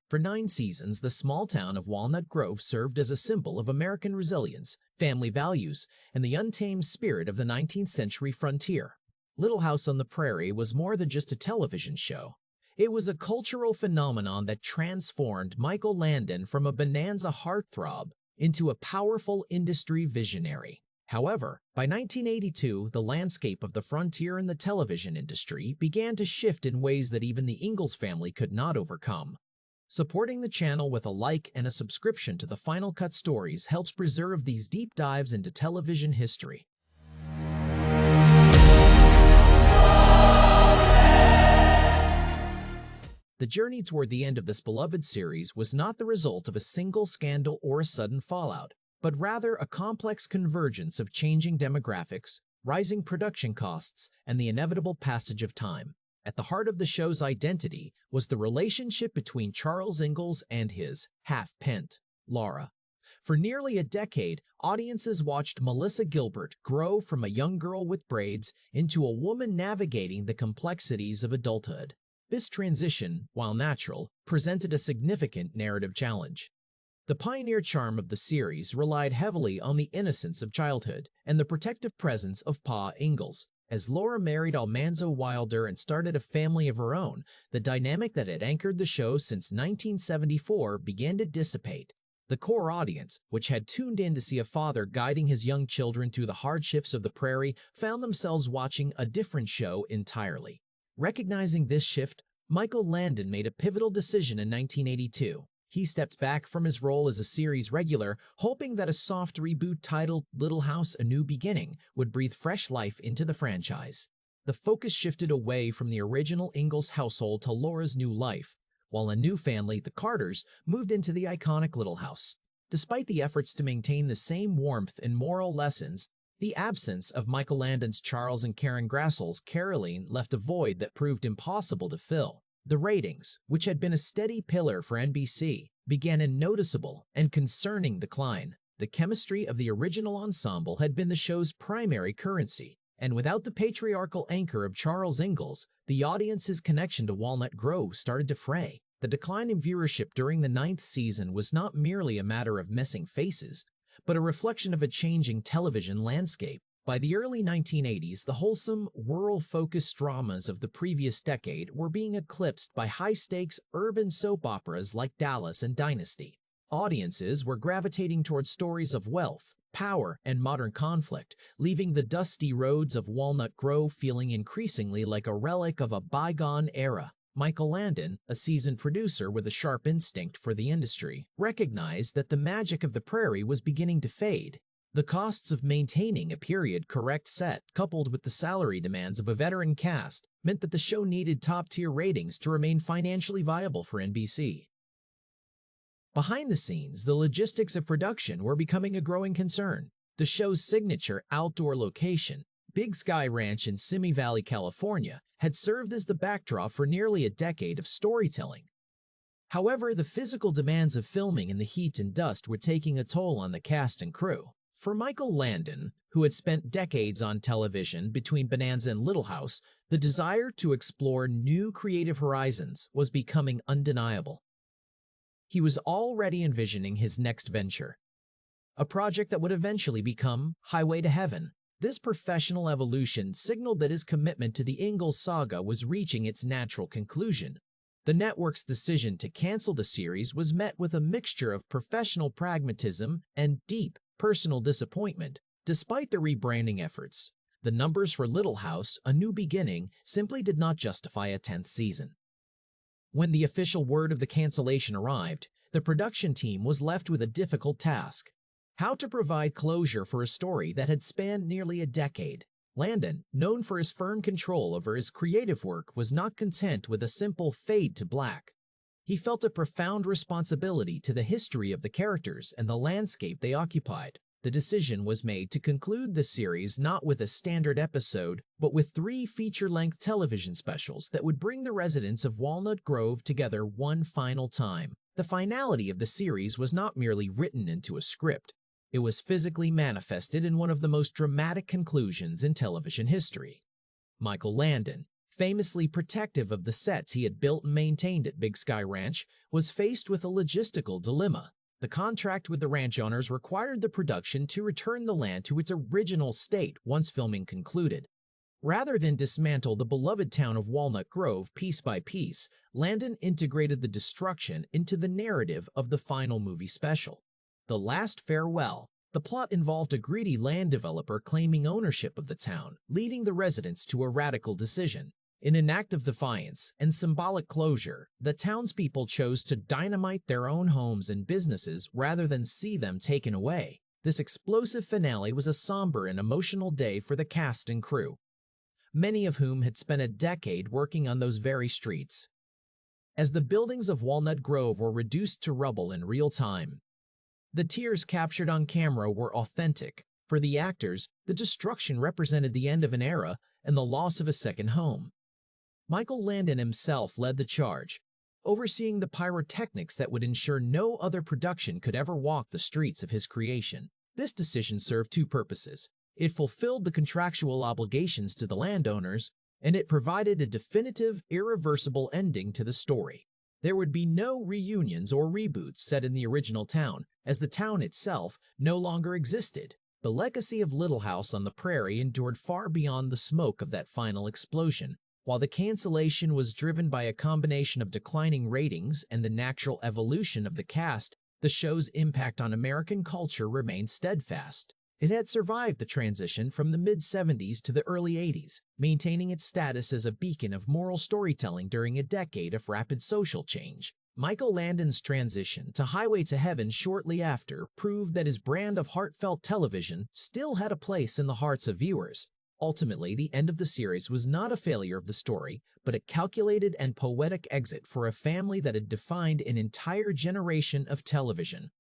For 9 seasons, the small town of Walnut Grove served as a symbol of American resilience, family values, and the untamed spirit of the 19th century frontier. Little House on the Prairie was more than just a television show. It was a cultural phenomenon that transformed Michael Landon from a bonanza heartthrob into a powerful industry visionary. However, by 1982, the landscape of the frontier in the television industry began to shift in ways that even the Ingalls family could not overcome. Supporting the channel with a like and a subscription to the Final Cut Stories helps preserve these deep dives into television history. The journey toward the end of this beloved series was not the result of a single scandal or a sudden fallout, but rather a complex convergence of changing demographics, rising production costs, and the inevitable passage of time. At the heart of the show's identity was the relationship between Charles Ingalls and his half-pint, Laura. For nearly a decade, audiences watched Melissa Gilbert grow from a young girl with braids into a woman navigating the complexities of adulthood. This transition, while natural, presented a significant narrative challenge. The pioneer charm of the series relied heavily on the innocence of childhood and the protective presence of Pa Ingalls. As Laura married Almanzo Wilder and started a family of her own, the dynamic that had anchored the show since 1974 began to dissipate. The core audience, which had tuned in to see a father guiding his young children through the hardships of the prairie, found themselves watching a different show entirely. Recognizing this shift, Michael Landon made a pivotal decision in 1982. He stepped back from his role as a series regular, hoping that a soft reboot titled Little House: A New Beginning would breathe fresh life into the franchise. The focus shifted away from the original Ingalls household to Laura's new life, while a new family, the Carters, moved into the iconic Little House. Despite the efforts to maintain the same warmth and moral lessons, the absence of Michael Landon's Charles and Karen Grassel's Caroline left a void that proved impossible to fill. The ratings, which had been a steady pillar for NBC, began a noticeable and concerning decline. The chemistry of the original ensemble had been the show's primary currency, and without the patriarchal anchor of Charles Ingalls, the audience's connection to Walnut Grove started to fray. The decline in viewership during the 9th season was not merely a matter of missing faces, but a reflection of a changing television landscape. By the early 1980s, the wholesome, rural-focused dramas of the previous decade were being eclipsed by high-stakes urban soap operas like Dallas and Dynasty. Audiences were gravitating towards stories of wealth, power, and modern conflict, leaving the dusty roads of Walnut Grove feeling increasingly like a relic of a bygone era. Michael Landon, a seasoned producer with a sharp instinct for the industry, recognized that the magic of the prairie was beginning to fade. The costs of maintaining a period-correct set, coupled with the salary demands of a veteran cast, meant that the show needed top-tier ratings to remain financially viable for NBC. Behind the scenes, the logistics of production were becoming a growing concern. The show's signature outdoor location, Big Sky Ranch in Simi Valley, California, had served as the backdrop for nearly a decade of storytelling. However, the physical demands of filming in the heat and dust were taking a toll on the cast and crew. For Michael Landon, who had spent decades on television between Bonanza and Little House, the desire to explore new creative horizons was becoming undeniable. He was already envisioning his next venture, a project that would eventually become Highway to Heaven. This professional evolution signaled that his commitment to the Ingalls saga was reaching its natural conclusion. The network's decision to cancel the series was met with a mixture of professional pragmatism and deep personal disappointment. Despite the rebranding efforts, the numbers for Little House: A New Beginning simply did not justify a 10th season. When the official word of the cancellation arrived, the production team was left with a difficult task: how to provide closure for a story that had spanned nearly a decade. Landon, known for his firm control over his creative work, was not content with a simple fade to black. He felt a profound responsibility to the history of the characters and the landscape they occupied. The decision was made to conclude the series not with a standard episode, but with 3 feature-length television specials that would bring the residents of Walnut Grove together one final time. The finality of the series was not merely written into a script. It was physically manifested in one of the most dramatic conclusions in television history. Michael Landon, famously protective of the sets he had built and maintained at Big Sky Ranch, was faced with a logistical dilemma. The contract with the ranch owners required the production to return the land to its original state once filming concluded. Rather than dismantle the beloved town of Walnut Grove piece by piece, Landon integrated the destruction into the narrative of the final movie special. The Last Farewell. The plot involved a greedy land developer claiming ownership of the town, leading the residents to a radical decision. In an act of defiance and symbolic closure, the townspeople chose to dynamite their own homes and businesses rather than see them taken away. This explosive finale was a somber and emotional day for the cast and crew, many of whom had spent a decade working on those very streets. As the buildings of Walnut Grove were reduced to rubble in real time, the tears captured on camera were authentic. For the actors, the destruction represented the end of an era and the loss of a second home. Michael Landon himself led the charge, overseeing the pyrotechnics that would ensure no other production could ever walk the streets of his creation. This decision served two purposes. It fulfilled the contractual obligations to the landowners, and it provided a definitive, irreversible ending to the story. There would be no reunions or reboots set in the original town, as the town itself no longer existed. The legacy of Little House on the Prairie endured far beyond the smoke of that final explosion. While the cancellation was driven by a combination of declining ratings and the natural evolution of the cast, the show's impact on American culture remained steadfast. It had survived the transition from the mid-70s to the early 80s, maintaining its status as a beacon of moral storytelling during a decade of rapid social change. Michael Landon's transition to Highway to Heaven shortly after proved that his brand of heartfelt television still had a place in the hearts of viewers. Ultimately, the end of the series was not a failure of the story, but a calculated and poetic exit for a family that had defined an entire generation of television.